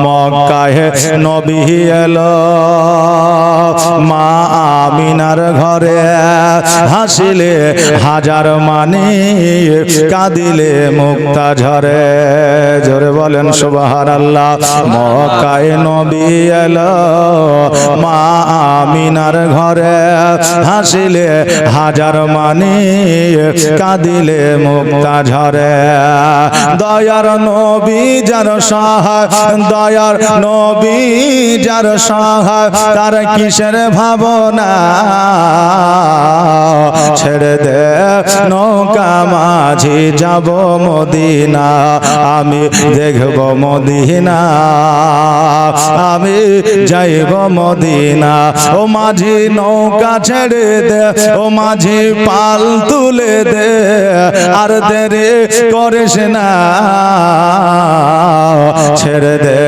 মক্কায় নবী এলো মা আমিনার ঘরে হাসিলে হাজার মানি কাঁদিলে মুক্তা ঝরে জোরে বলেন সুবহানাল্লাহ মক্কায় নবী এলো মা আমিনার ঘরে হাসিলে হাজার মানি কাঁদিলে মুক্তা ঝরে দয়ার নবী যার সহায় দয়ার নবী যার সহায় তার কিসের ভাবনা ছেড়ে দে নৌকা মাঝি যাব মদিনা আমি দেখব মদিনা আমি যাইব মদিনা ও মাঝি নৌকা ছেড়ে দে ও মাঝি পাল তুলে দে আর দেরি করিস না ছেড়ে দে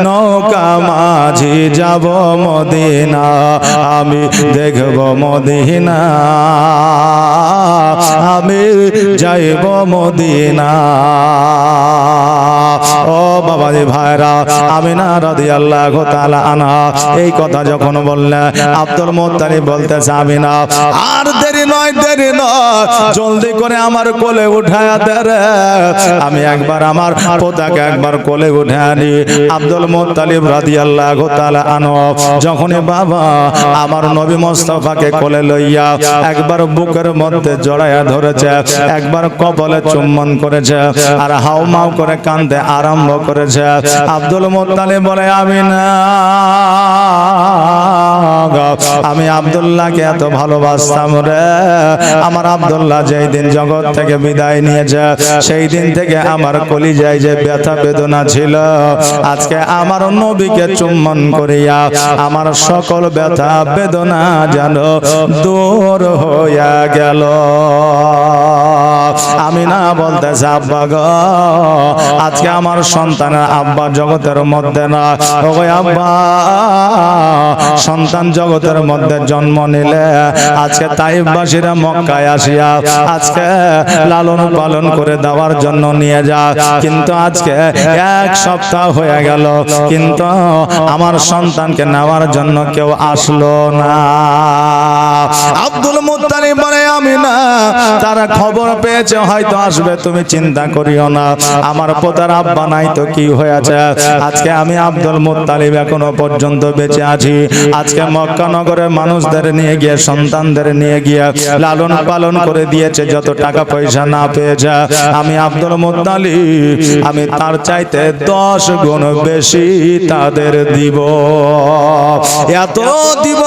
নৌকা মাঝি যাব মদিনা আমি দেখব মদিনা আমি যাইব মদিনা ও বাবাজি ভাইরা আমিনা রাদিয়াল্লাহু তাআলা আনহা এই কথা যখন বললেন আব্দুল মুত্তালিব বলতেছে আমিনা আর দেরি নয় জলদি করে আমার কোলে উঠায়া দে রে আমি একবার আমার পোতাকে একবার কোলে উঠে আনি আব্দুল মুত্তালিব রাদিয়াল্লাহু তাআলা আনহু যখনই বাবা আমার নবী মুস্তাফাকে কোলে লইয়া একবার বুকের মধ্যে জড়ায়া ধরেছে একবার কপালে চুম্বন করেছে আর হাউমাউ করে কাঁদতে আরম্ভ করেছে আব্দুল মুত্তালিব বলে আমিনা আমি আব্দুল্লাহকে এত ভালোবাসতাম রে আমার আব্দুল্লাহ যেই দিন জগৎ থেকে বিদায় নিয়েছে সেই দিন থেকে আমার কলিজায় যে ব্যথা বেদনা ছিল আজকে আমার নবীকে চুম্বন করিয়া আমার সকল ব্যথা বেদনা যেন দূর হইয়া গেল আমিনা বলতেছে আব্বা গো আজকে আমার সন্তানের আব্বা জগতের মধ্যে না ওগো আব্বা সন্তান জগতের মধ্যে জন্ম নিলে আজকে তাইফবাসীরা মক্কায় আসিয়া আজকে লালন পালন করে দেওয়ার জন্য নিয়ে যা কিন্তু আজকে এক সপ্তাহ হয়ে গেল কিন্তু আমার সন্তানকে নেওয়ার জন্য কেউ আসলো না আব্দুল মুত্তালিব বলে আমিনা তারা খবর পেয়েছে হয়তো আসবে তুমি চিন্তা করিও না আমার পোতার আব্বা নাই তো কি হয়েছে আজকে আমি আব্দুল মুত্তালিব এখনো পর্যন্ত বেঁচে আছি আজকে মক্কা নগরের মানুষদের নিয়ে গিয়ে সন্তানদের নিয়ে গিয়ে লালন পালন করে দিয়েছে যত টাকা পয়সা না পেয়েছে আমি আব্দুল মুত্তালিব আমি তার চাইতে 10 গুণ বেশি তাদের দিব এত দিব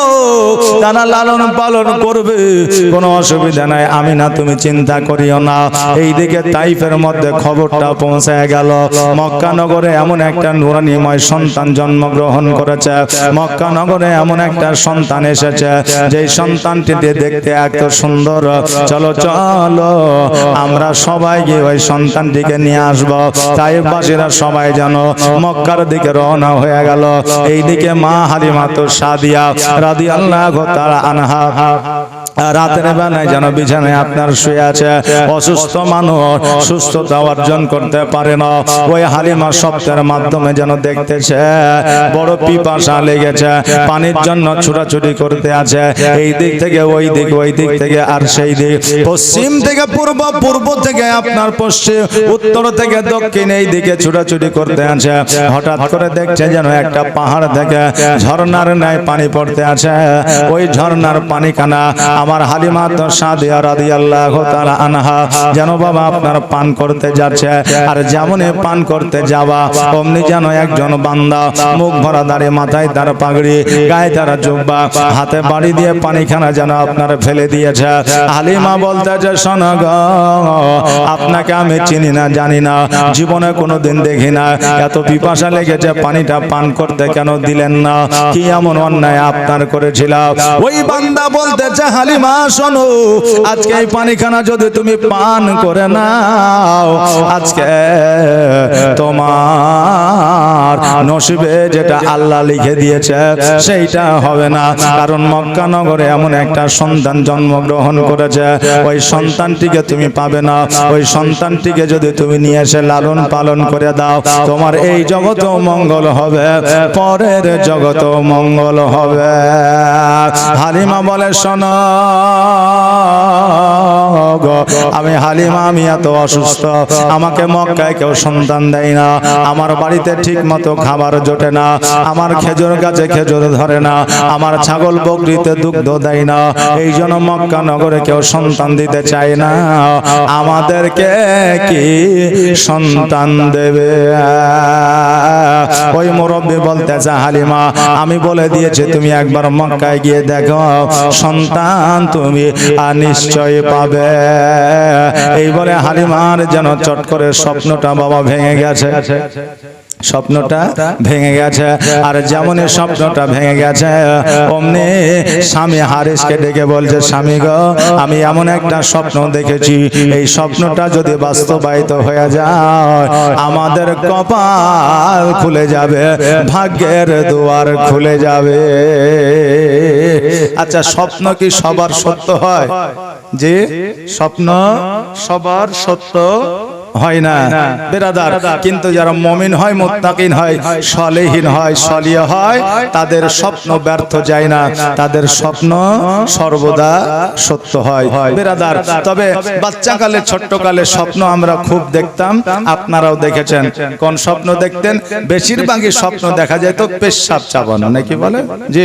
তারা লালন পালন করবে কোনো অসুবিধা নাই আমিনা তুমি চিন্তা করিও না এইদিকে তাইফের মধ্যে খবরটা পৌঁছায় গেল মক্কা নগরে এমন একটা নূরানীময় সন্তান জন্মগ্রহণ করেছে মক্কা নগরে এমন একটা সন্তান এসেছে যেই সন্তানটি দেখতে এত সুন্দর চলো চলো আমরা সবাই গিয়ে ওই সন্তানটিকে নিয়ে আসবো তাইফবাসীরা সবাই যেন মক্কার দিকে রওনা হয়ে গেল এইদিকে মা হালিমাতু সাদিয়া রাদিয়াল্লাহু তাআলা আনহা রাতের বেলায় যেন বিছানায় আপনার শুয়ে আছে অসুস্থ মানুষ সুস্থতা অর্জন করতে পারে না ওই হালিমা শব্দের মাধ্যমে যেন দেখতেছে বড় পিপাসা লেগেছে পানির জন্য ছুটাছুটি করতে আছে এই দিক থেকে ওই দিক ওই দিক থেকে আর সেই দিক পশ্চিম থেকে পূর্ব পূর্ব থেকে আপনার পশ্চিম উত্তর থেকে দক্ষিণ এই দিকে ছুটাছুটি করতে আছে হঠাৎ করে দেখছে যেন একটা পাহাড় থেকে ঝর্ণার ন্যায় পানি পড়তে আছে ওই ঝর্ণার পানিখানা আমার হালিমা সাদিয়া রাদিয়াল্লাহু তাআলা আনহা যেন বাবা আপনার পান করতে যাচ্ছে আর যেমনই পান করতে যাওয়া অমনি যেন একজন বান্দা মুখ ভরা দাড়ি মাথায় তার পাগড়ি গায়ে তার জুব্বা হাতে বাড়ি দিয়ে পানিখানা যেন আপনার ফেলে দিয়েছে হালিমা বলতেছে শোনো গো আপনাকে আমি চিনি না জানি না জীবনে কোনোদিন দেখি না এত পিপাসা লেগেছে পানিটা পান করতে কেন দিলেন না কি এমন অন্যায় আপনার করেছিলাম ওই বান্দা বলতেছে হালিমা হালিমা শোনো, আজকে এই পানিখানা যদি তুমি পান করে নাও, আজকে তোমার নসিবে যেটা আল্লাহ লিখে দিয়েছে সেইটা হবে না। কারণ মক্কা নগরে এমন একটা সন্তান জন্মগ্রহণ করেছে, ওই সন্তানটিকে তুমি পাবে না। ওই সন্তানটিকে যদি তুমি নিয়ে এসে লালন পালন করে দাও, তোমার এই জগতেও মঙ্গল হবে, পরের জগতেও মঙ্গল হবে। হালিমা বলে, শোনো গো, আমি হালিমা, আমি এত অসুস্থ, আমাকে মক্কায় কেউ সন্তান দেয় না, আমার বাড়িতে ঠিক মতো খাবার জোটে না, আমার খেজুর গাছে খেজুর ধরে না, আমার ছাগল বকরিতে দুগ্ধ দেয় না, এই জন্য মক্কা নগরে কেউ সন্তান দিতে চায় না, আমাদেরকে কি সন্তান দেবে? ওই মুরব্বী বলতেছে, হালিমা আমি বলে দিয়েছি, তুমি একবার মক্কায় গিয়ে দেখো, সন্তান তুমি নিশ্চয় পাবে। এই বলে হালিমার যেন চট করে স্বপ্নটা বাবা ভেঙে গেছে, স্বপ্নটা ভেঙে গেছে। আর যেমনই স্বপ্নটা ভেঙে গেছে, অমনি স্বামী হারিসকে ডেকে বলছে, স্বামী গো, আমি এমন একটা স্বপ্ন দেখেছি, এই স্বপ্নটা যদি বাস্তবায়িত হয়ে যায়, আমাদের কপাল খুলে যাবে, ভাগ্যের দুয়ার খুলে যাবে। আচ্ছা, স্বপ্ন কি সবার সত্য হয়? যে স্বপ্ন সবার সত্য হয় না বেরাদার, কিন্তু যারা মুমিন হয়, মুত্তাকিন হয়, সালেহীন হয়, সালিহ হয়, তাদের স্বপ্ন ব্যর্থ যায় না, তাদের স্বপ্ন সর্বদা সত্য হয় বেরাদার। তবে বাচ্চাকালে, ছোট্টকালে স্বপ্ন আমরা খুব দেখতাম, আপনারাও দেখেছেন। কোন স্বপ্ন দেখতেন? বেশিরভাগই স্বপ্ন দেখা যায় তো পেশাব চাবানো, নাকি বলে যে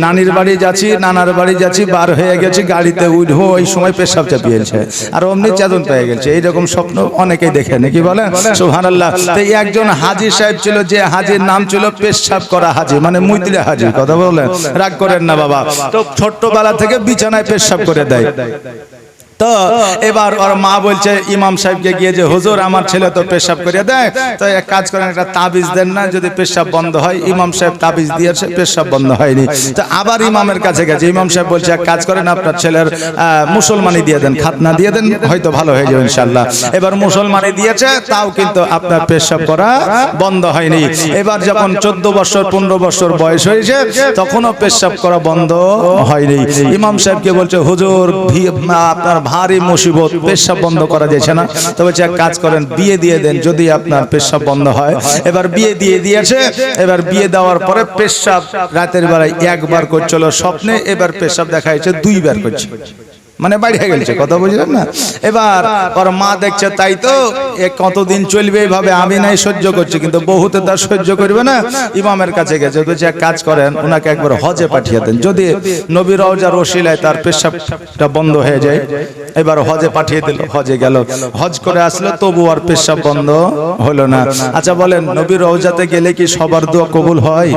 নানির বাড়ি যাচ্ছি, নানার বাড়ি যাচ্ছি, বার হয়ে গেছি, গাড়িতে উঠবো, ওই সময় পেশাব চাপিয়েছে আর অমনি চেতন পেয়ে গেছে, এইরকম স্বপ্ন অনেকেই দেখে, নাকি বলেন? সুবহানাল্লাহ। তো একজন হাজী সাহেব ছিল, যে হাজীর নাম ছিল পেশাব করা হাজী, মানে মুইতলে হাজী, কথা বলেন, রাগ করেন না বাবা। তো ছোট্টবেলা থেকে বিছানায় পেশাব করে দেয়। তো এবার ওর মা বলছে ইমাম সাহেবকে গিয়ে যে, হুজুর আমার ছেলে তো পেশাব করে দেয়, তো এক কাজ করেন, একটা তাবিজ দেন না, যদি পেশাব বন্ধ হয়। ইমাম সাহেব তাবিজ দিয়েছে, পেশাব বন্ধ হয়নি। তো আবার ইমামের কাছে গেছে, ইমাম সাহেব বলছে এক কাজ করেন, আপনার ছেলের মুসলমানি দিয়ে দেন, খাতনা দিয়ে দেন, হয়তো ভালো হয়ে যাবে ইনশাআল্লাহ। এবার মুসলমানি দিয়েছে, তাও কিন্তু আপনার পেশাব করা বন্ধ হয়নি। এবার যখন 14 বছর 15 বছর বয়স হয়েছে, তখনও পেশাব করা বন্ধ হয়নি। ইমাম সাহেবকে বলছে, হুজুর আপনার ভারী মুসিবত, পেশাব বন্ধ করা যাচ্ছে না, তবে এক কাজ করেন, বিয়ে দিয়ে দেন, যদি আপনার পেশাব বন্ধ হয়। এবার বিয়ে দিয়ে দিয়েছে। এবার বিয়ে দেওয়ার পরে পেশাব রাতের বেলায় একবার করছিল স্বপ্নে, এবার পেশাব দেখা যাচ্ছে 2 বার করছে, মানে বাইরে গেছে, কথা বুঝলেন না? এবার ওর মা দেখছে, তাই তো কতদিন চলবে এইভাবে, আমি নাই সহ্য করছি, কিন্তু বহুতে তার সহ্য করবে না। ইমামের কাছে গেছে, বলছে এক কাজ করেন, ওনাকে একবার হজে পাঠিয়ে দেন, যদি নবী রওজার ওসিলায় তার পেশাবটা বন্ধ হয়ে যায়। এবার হজে পাঠিয়ে দিল, হজে গেল, হজ করে আসলো, তবু আর পেশাব বন্ধ হলো না। আচ্ছা বলেন, নবী রওজাতে গেলে কি সবার দোয়া কবুল হয়?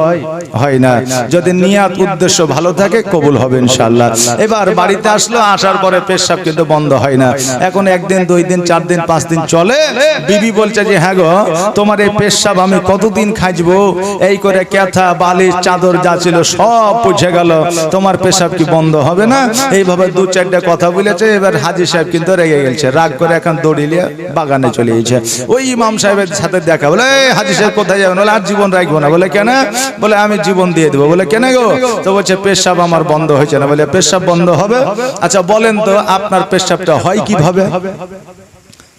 হয় না। যদি নিয়াত উদ্দেশ্য ভালো থাকে, কবুল হবে ইনশাআল্লাহ। এবার বাড়িতে আসলো, আসার পরে পেশাব কিন্তু বন্ধ হয় না। এখন 1 দিন 2 দিন 4 দিন 5 দিন চলে। বিবি বলছে যে, হ্যাঁ গো, তোমার এই পেশাব আমি কতদিন খাইবো? এই করে ক্যাথা বালিশ চাদর যা ছিল সব পুছে গেল, তোমার পেশাব কি বন্ধ হবে না? এইভাবে 2-4টা কথা বলেছে। এবার হাজী সাহেব কিন্তু রেগে গেছে, রাগ করে এখন দৌড়িয়ে বাগানে চলে গেছে। ওই ইমাম সাহেবের সাথে দেখা, বলে হাজী সাহেব কোথায় যাবেন? বলে আর জীবন রাখবো না। বলে কেন? বলে আমি জীবন দিয়ে দেবো। বলে কেন গো? তো বলছে পেশাব আমার বন্ধ হয়েছে না। বলে পেশাব বন্ধ হবে? আচ্ছা বলেন তো আপনার পেশাবটা হয় কিভাবে?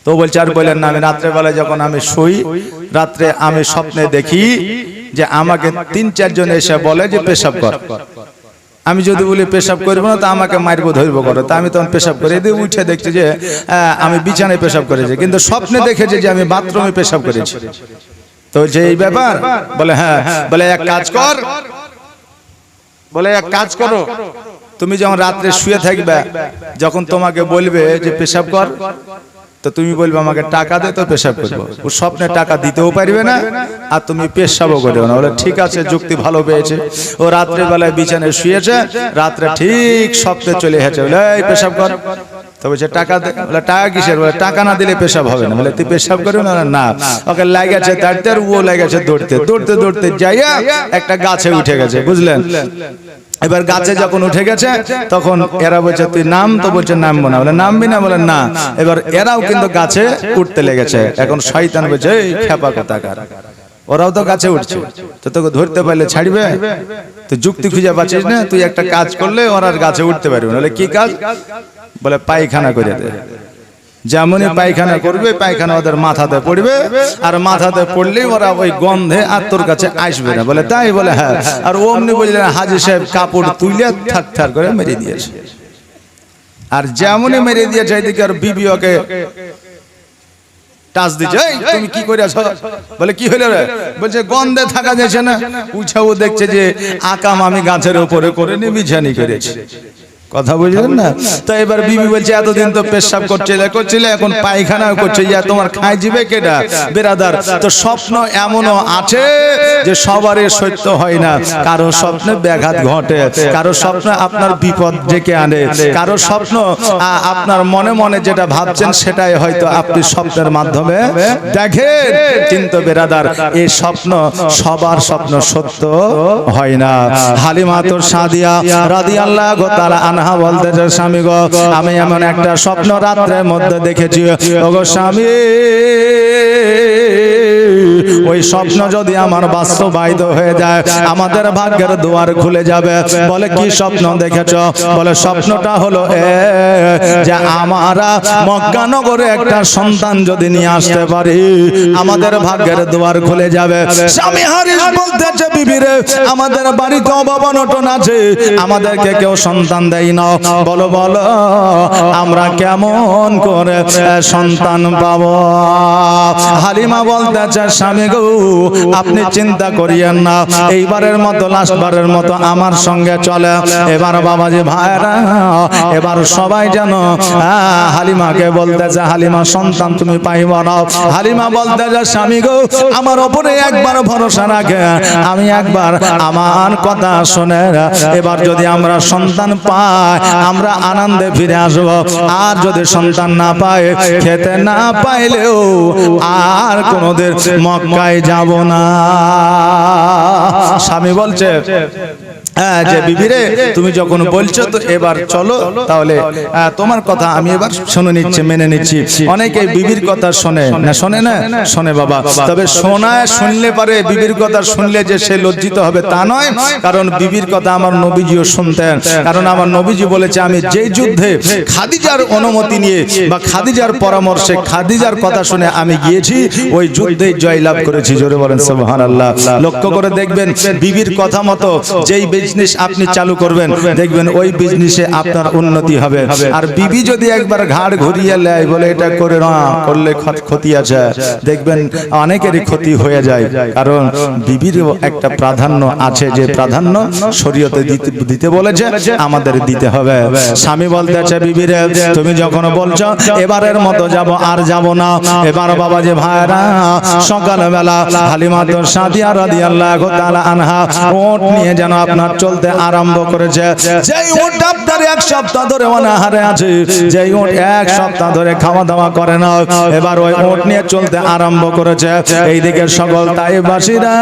তো বলছে আর বলেন না, আমি রাত্রে বেলা যখন আমি শুই, রাত্রে আমি স্বপ্নে দেখি যে আমাকে 3-4 জন এসে বলে যে পেশাব কর। আমি যদি বলি পেশাব করবো না, তো আমাকে মারবো, ধরবো করে। তা আমি তখন পেশাব করে দিয়ে উঠে দেখছি যে আমি বিছানায় পেশাব করেছি, কিন্তু স্বপ্নে দেখেছি যে আমি বাথরুমে পেশাব করেছি। তো যে এই ব্যাপার, বলে হ্যাঁ। বলে এক কাজ কর, বলে এক কাজ করো, তুমি যখন রাত্রে শুয়ে থাকবে, যখন তোমাকে বলবে যে পেশাব কর, তো তুমি বলবে আমাকে টাকা দে, তো পেশাব করবো। ও স্বপ্নে টাকা দিতেও পারবে না, আর তুমি পেশাবও করবে না। বলে ঠিক আছে, যুক্তি ভালো পেয়েছে। ও রাত্রে বেলায় বিছানায় শুয়েছে, রাত্রে ঠিক স্বপ্নে চলে এসেছে, বলে এই পেশাব কর। তো বলছে টাকা দে, বলে টাকা কিসের, বলে টাকা না দিলে পেশাব হবে না। বলে তুই পেশাব করবি না, না ওকে লাগেছে দাঁড়তে, আর ও লাগেছে দৌড়তে দৌড়তে দৌড়তে যাইয়া একটা গাছে উঠে গেছে, বুঝলেন। এবার গাছে যখন উঠে গেছে তখন এরা বলছে তুই নাম, তো বলছে নামবো না। বলে নামবি না, বলে না। এবার এরাও কিন্তু গাছে উঠতে লেগেছে। এখন শয়তান বলছে এই খেপা কোথাকার, ওরাও তো গাছে উঠছে, তো তোকে ধরতে পারলে ছাড়বে? তুই যুক্তি খুঁজে পাচ্ছিস না, তুই একটা কাজ করলে ওরা আর গাছে উঠতে পারবে না। বলে কি কাজ? বলে পায়খানা করে দে। যেমনই পায়খানা করবে, পায়খানা ওদের মাথাতে পড়বে, আর মাথাতে পড়লেই ওরা ওই গন্ধে আর তোর কাছে আসবে না। বলে তাই? বলে হ্যাঁ। আর অমনি বুঝলেন হাজী সাহেব কাপড় তুলে থার থার করে মেরে দিয়েছে। আর যেমনই মেরে দিয়েছে এদিকে আর বিবি ওকে টাচ দিচ্ছে, এই তুমি কি করেছ? বলে কি হলো রে? বলছে গন্ধে থাকা যাচ্ছে না। উঠাও দেখছে যে আকাম আমি গাছের উপরে করে নি, বিছানি করেছি। কথা বুঝলেন না? তো এবার বিবি বলছে এতদিন তো পেশাব করছিলে, এখন পায়খানাও করছে, ইয়া তোমার খাই জিবে কেডা বেরাদার? তো স্বপ্ন এমনও আছে যে সবারই সত্য হয় না। কারো স্বপ্নে ব্যাঘাত ঘটে, কারো স্বপ্ন আপনার বিপদ ডেকে আনে, কারো স্বপ্ন আপনার মনে মনে যেটা ভাবছেন সেটাই হয়তো আপনি স্বপ্নের মাধ্যমে দেখেন। কিন্তু বেরাদার এই স্বপ্ন সবার স্বপ্ন সত্য হয় না। হালিমা তুর সাদিয়া রাদিয়াল্লাহু তাআলা আনহা বলতেছে, স্বামী গো আমি এমন একটা স্বপ্ন রাত্রের মধ্যে দেখেছি, ওগো স্বামী ওই স্বপ্ন যদি আমার বাস্তবায়িত হয়ে যায় আমাদের ভাগ্যের দুয়ার খুলে যাবে। বলে কি স্বপ্ন দেখেছ? বলে স্বপ্নটা হলো যে আমরা মক্কা নগরে একটা সন্তান যদি নিয়ে আসতে পারি আমাদের ভাগ্যের দুয়ার খুলে যাবে। স্বামী হারিস বলতেছে, বিবিরে আমাদের বাড়িতে অভাব অনটন আছে, আমাদেরকে কেউ সন্তান দেয় না, বলো বলো আমরা কেমন করে সন্তান পাবো? হালিমা বলতেছে, স্বামী গো আপনি চিন্তা করিয়েন না, এইবারের মতো লাস্টবারের মতো আমার সঙ্গে চলে। এবার বাবাজি ভাইরা এবার সবাই যেন হালিমাকে বলতেছে, হালিমা সন্তান তুমি পাইব না। হালিমা বলতেছে, স্বামী গো আমার উপরে একবার ভরসা রাখে, আমি একবার আমার কথা শুনে এবার যদি আমরা সন্তান পাই আমরা আনন্দে ফিরে আসবো, আর যদি সন্তান না পাই খেতে না পাইলেও আর কোনোদিন মক্কায় যাব না। স্বামী বলছে হ্যাঁ যে বিবিরে তুমি যখন বলছো তো এবার চলো, তাহলে তোমার কথা আমি এবার শুনে নিচ্ছি, মেনে নিচ্ছি। অনেকে বিবির কথা শোনে না, শোনে না, শোনে বাবা, তবে শোনায় শুনলে পারে বিবির কথা শুনলে যে সে লজ্জিত হবে তা নয়। কারণ বিবির কথা আমার নবীজিও শুনতেন, কারণ আমার নবীজি বলেছে আমি যেই যুদ্ধে খাদিজার অনুমতি নিয়ে বা খাদিজার পরামর্শে খাদিজার কথা শুনে আমি গিয়েছি ওই যুদ্ধে জয়লাভ করেছি। জোরে বলেন সুবহানাল্লাহ। লক্ষ্য করে দেখবেন বিবির কথা মতো যেই বিজনেস আপনি চালু করবেন দেখবেন ওই বিজনেসে আপনার উন্নতি হবে। আর বিবি যদি একবার ঘাড় ঘুরিয়ে নেয় বলে এটা করে না করলে ক্ষতি আছে, দেখবেন অনেকেরই ক্ষতি হয়ে যায়। কারণ বিবির একটা প্রাধান্য আছে, যে প্রাধান্য শরীয়তে দিতে বলেছে আমাদের দিতে হবে। স্বামী বলতেছে, বিবিরে তুমি যখন বলছো এবারের মতো যাব আর যাব না, এবার বাবা যে ভাইরা সকালবেলা হালিমা তুর সাদিয়া রাদিয়াল্লাহু তাআলা আনহা ওট নিয়ে যেন আপনার চলতে আরম্ভ করেছে। যেই ওট আপনার এক সপ্তাহ ধরে অনাহারে আছে, যেই ওট এক সপ্তাহ ধরে খাওয়া দাওয়া করে না, এবার ওই ওট নিয়ে চলতে আরম্ভ করেছে। এইদিকে সকল তাইফবাসীরা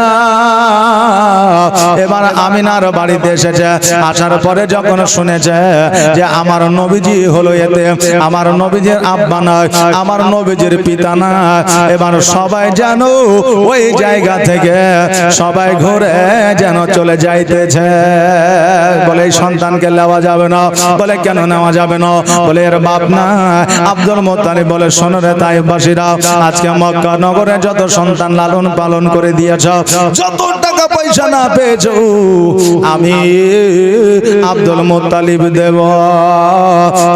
এবার আমিনার বাড়িতে এসেছে। আসার পরে যখন শুনেছে যে আমার নবীজি হলো এতে, আমার নবীজির আব্বা নয়, আমার নবীজির পিতা না, এবার সবাই যেন ওই জায়গা থেকে সবাই ঘুরে যেন চলে যাইতেছে। বলে এই সন্তানকে নেওয়া যাবে না। বলে কেন নেওয়া যাবে না? বলে এর বাপ না আব্দুল মুত্তালিব। বলে শোনো রে তাইফবাসীরা, আজকে মক্কা নগরে যত সন্তান লালন পালন করে দিয়েছ, যত টাকা পয়সা না পেয়েছো আমি আব্দুল মুত্তালিব দেব।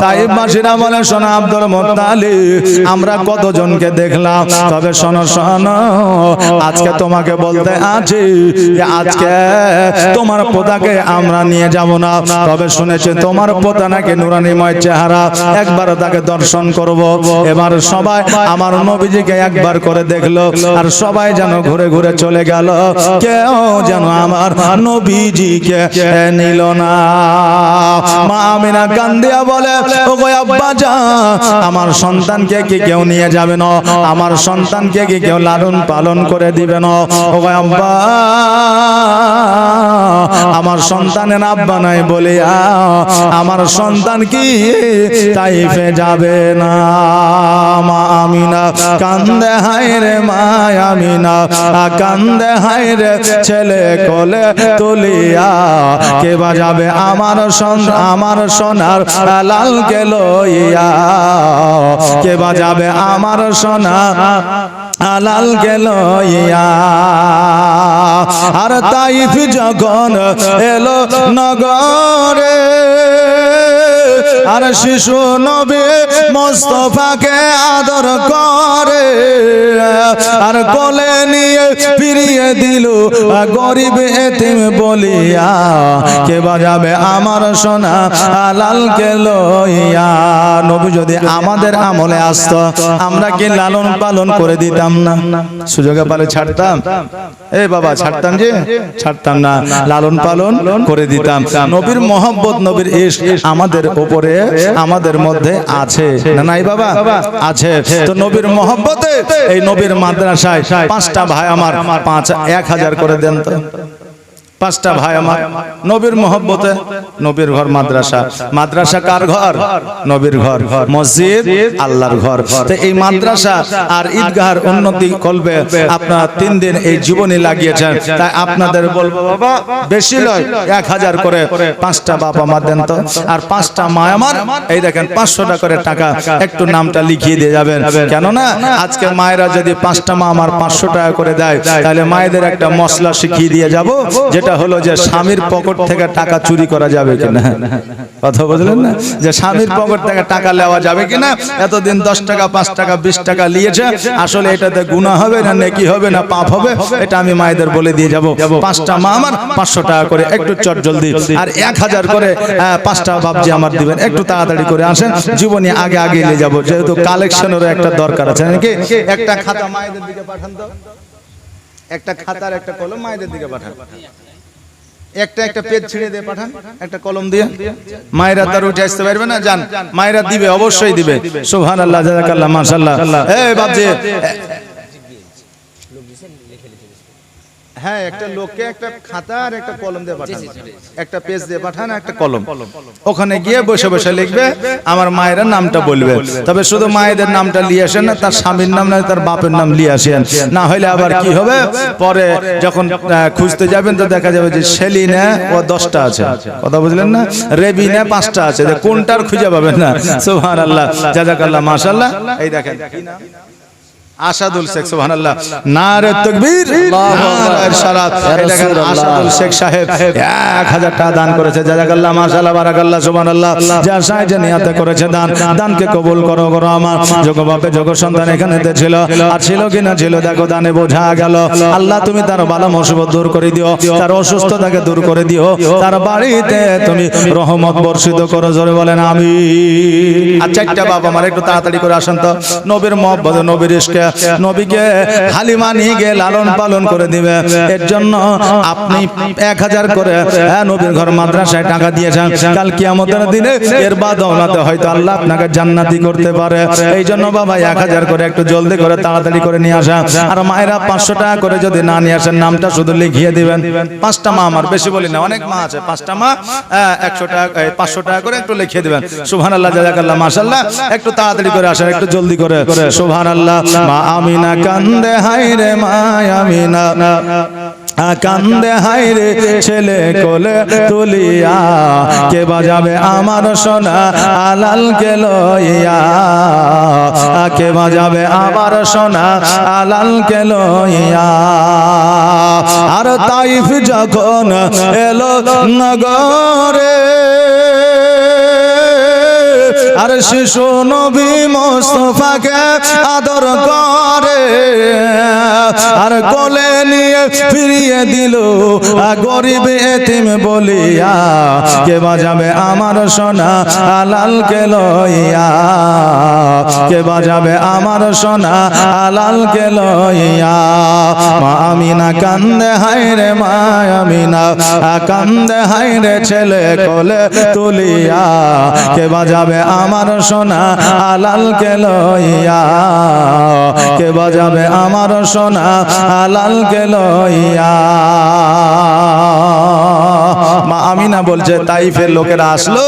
তাইফবাসীরা বলে শোনো আব্দুল মুত্তালিব আমরা কতজনকে দেখলাম, তবে শোনো শোনো আজকে তোমাকে বলতে আছি যে আজকে তোমার পোতাকে আমরা নিয়ে যাব না, তবে শুনেছি তোমার পোতা নাকি নুরানিময় চেহারা, একবার তাকে দর্শন করব। এবার সবাই আমার নবীজিকে একবার করে দেখলো, আর সবাই যেন ঘুরে ঘুরে চলে গেল, কেউ যেন আমার নবীজিকে নিল না। মা আমিনা কান্দিয়া বলে, ওগো আব্বাজান, আমার সন্তানকে কি কেউ নিয়ে যাবে না? আমার সন্তানকে কি কেউ লালন পালন করে দিবে না? ওগো আব্বা, আমার সন্তানের আব্বা নাই বলিয়া আমার সন্তান কি তাইফে যাবে না। মা আমিনা কান্দে হায়রে, মা আমিনা কান্দে হায়রে, ছেলে কোলে তুলিয়া কে বাজাবে আমার সোনার লালকে লইয়া, কে বাজাবে আমার সোনার লালকে লইয়া। আর তাইফ যখন এলো নগরে, আর শিশু নবী মুস্তাফাকে আদর করে, আর কোলে নিয়ে ফিরিয়ে দিল গরিব এতিম বলিয়া, কে বাজাবে আমার সোনা লালকে লইয়া। নবী যদি আমাদের আমলে আসতো, আমরা কি লালন পালন করে দিতাম না? সুযোগে পালে ছাড়তাম? এ বাবা ছাড়তাম যে? ছাড়তাম না, লালন পালন করে দিতাম। নবীর মহব্বত, নবীর ইশক আমাদের উপরে, আমাদের মধ্যে আছে না নাই বাবা? আছে। তো নবীর মহব্বতে এই নবীর মাদ্রাসায় 5টা ভাই আমার 1000 করে দেন তো। 5টা ভাই আমার নবীর মহব্বতে, নবীর ঘর মাদ্রাসা। মাদ্রাসা কার ঘর? নবীর ঘর। মসজিদ আল্লাহর ঘর। তো এই মাদ্রাসা আর ঈদগাহের উন্নতি করবে আপনারা 3 দিন এই জীবনী লাগিয়েছেন। তাই আপনাদের বলবো বাবা, বেশি নয়, 1000 করে 5টা বাপ আমার দেন তো। আর 5টা মা আমার, এই দেখেন 500 টাকা করে টাকা, একটু নামটা লিখিয়ে দিয়ে যাবেন। কেননা আজকে মায়েরা যদি 5টা মা আমার 500 টাকা করে দেয়, তাহলে মায়েদের একটা মশলা শিখিয়ে দিয়ে যাব, যেটা হলো যে স্বামীর পকেট থেকে টাকা চুরি করা যাবে কিনা। কথা বুঝলেন না? যে স্বামীর পকেট থেকে টাকা নেওয়া যাবে কিনা। এতদিন 10 টাকা 5 টাকা 20 টাকা নিয়েছে, আসলে এটাতে গুনাহ হবে না নেকি হবে না পাপ হবে, এটা আমি মায়েদের বলে দিয়ে যাব। 5টা মা আমার 500 টাকা করে, একটু চট জলদি। আর 1000 করে 5টা বাপজি আমার দিবেন, একটু তাড়াতাড়ি করে আসেন, জীবনী আগে আগে নিয়ে যাব, যেহেতু কালেকশনেরও একটা দরকার আছে নাকি। একটা খাতা মায়েদের দিকে পাঠান তো, একটা খাতার একটা কলম মায়েদের দিকে পাঠান, একটা পেজ ছিঁড়ে দিয়ে পাঠান, একটা কলম দিয়ে। মায়েরা তার উঠে আসতে পারবে না? জান, মায়েরা দিবে, অবশ্যই দিবে। সুবহানাল্লাহ, জাযাকাল্লাহ, মাশাআল্লাহ। এই বাপজি, হ্যাঁ, একটা লোককে একটা খাতা আর একটা কলম দিয়ে পাঠান, একটা পেজ দিয়ে পাঠান, একটা কলম। ওখানে গিয়ে বসে বসে লিখবে, আমার মায়ের নামটা বলবে। তবে শুধু মায়েদের নামটা নিয়ে আসেন না, তার স্বামীর নাম না, তার বাপের নাম নিয়ে আসেন। না হলে আবার কি হবে, পরে যখন খুঁজতে যাবেন তো দেখা যাবে যে সেলিনে ও 10টা আছে। কথা বুঝলেন না? রেবিনে 5টা আছে, কোনটার খুঁজে পাবেন না। সুবহানাল্লাহ, জাযাকাল্লাহ, মাশাআল্লাহ। এই দেখেন কি নাম? আসাদুল শেখ। সুবহানাল্লাহ, নারে তাকবীর, নারে সালাত। এই দেখেন আসাদুল শেখ সাহেব 1000 টাকা দান করেছে। জাযাকাল্লাহ, মাশাআল্লাহ, বারাকাল্লাহ, সুবহানাল্লাহ। যা সাহায্য নিয়াতে করেছে দান, দানকে কবুল করো করো। আমার যোগ্য বাপে যোগ্য সন্তান এখানেতে ছিল, আর ছিল কিনা ছিল দেখো, দানে বোঝা গেল। আল্লাহ তুমি তার ভালো মুসিবত দূর করে দিও, তার অসুস্থতাকে দূর করে দিও, তার বাড়িতে তুমি রহমত বর্ষিত করো। জোরে বলেন আমিন। আর 4টা বাপ আমার একটু তাড়াতাড়ি করে আসেন তো। নবীর মহব্বত, নবীর ইশকে, নবীকে হালিমা নিয়ে গিয়ে লালন পালন করে দিবে। এর জন্য আপনি 1000 করে নবীর ঘর মাদ্রাসায় টাকা দিয়েছেন। কাল কিয়ামতের দিনে এর বাদৌলতে হয়তো আল্লাহ আপনাকে জান্নাতি করতে পারে। এই জন্য বাবা 1000 করে একটু জলদি করে তাড়াতাড়ি করে নিয়ে আসা। আর মায়েরা 500 টাকা করে যদি না নিয়ে আসেন, নামটা শুধু লিখিয়ে দিবেন। 5টা মা আমার, বেশি বলি না, অনেক মা আছে। 5টা মা 100 টাকা 500 টাকা করে একটু লিখিয়ে দিবেন। সুবহানাল্লাহ, জাযাকাল্লাহ, মাশাআল্লাহ। একটু তাড়াতাড়ি করে আসেন, একটু জলদি করে। সুবহানাল্লাহ। মা আমিনা কান্দে হায়রে, মা আমিনা কান্দে হায়রে, ছেলে কোলে তুলিয়া কে বাজাবে আমার সোনা লালকে লইয়া, কে বাজাবে আমার সোনা লালকে লইয়া। আর তাইফ যখন এলো নগরে, আর শিশু নবী মুস্তাফাকে আদর করে আর কোলে নিয়ে ফিরিয়ে দিল গরিব এতিম বলিয়া কে বাজাবে আমার সোনা লালকে লইয়া কে বাজাবে আমার সোনা লালকে লইয়া মা আমিনা কান্দে হায়রে মা আমিনা কান্দে হায়রে ছেলে কোলে তুলিয়া কে বাজাবে আমার সোনা লালকে লইয়া কে বাজাবে আমার সোনা লালকে লইয়া মা আমিনা বলছে তাইফের লোকেরা আসলো